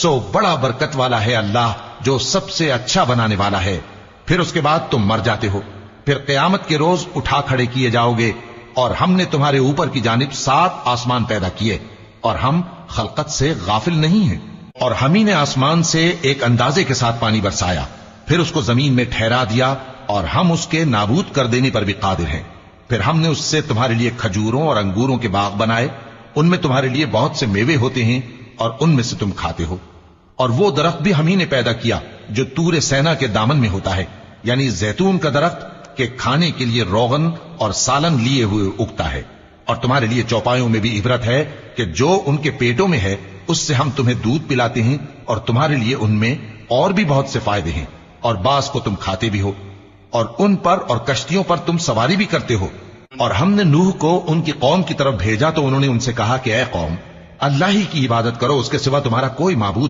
سو بڑا برکت والا ہے اللہ جو سب سے اچھا بنانے والا ہے۔ پھر اس کے بعد تم مر جاتے ہو، پھر قیامت کے روز اٹھا کھڑے کیے جاؤ گے، اور ہم نے تمہارے اوپر کی جانب 7 آسمان پیدا کیے، اور ہم خلقت سے غافل نہیں ہیں۔ اور ہم ہی نے آسمان سے ایک اندازے کے ساتھ پانی برسایا، پھر اس کو زمین میں ٹھہرا دیا، اور ہم اس کے نابود کر دینے پر بھی قادر ہیں۔ پھر ہم نے اس سے تمہارے لیے کھجوروں اور انگوروں کے باغ بنائے، ان میں تمہارے لیے بہت سے میوے ہوتے ہیں، اور ان میں سے تم کھاتے ہو۔ اور وہ درخت بھی ہم ہی نے پیدا کیا جو طور سینا کے دامن میں ہوتا ہے، یعنی زیتون کا درخت کہ کھانے کے لیے روغن اور سالن لیے ہوئے اگتا ہے۔ اور تمہارے لیے چوپایوں میں بھی عبرت ہے کہ جو ان کے پیٹوں میں ہے اس سے ہم تمہیں دودھ پلاتے ہیں، اور تمہارے لیے ان میں اور بھی بہت سے فائدے ہیں، اور بعض کو تم کھاتے بھی ہو، اور ان پر اور کشتیوں پر تم سواری بھی کرتے ہو۔ اور ہم نے نوح کو ان کی قوم کی طرف بھیجا تو انہوں نے ان سے کہا کہ اے قوم، اللہ ہی کی عبادت کرو، اس کے سوا تمہارا کوئی معبود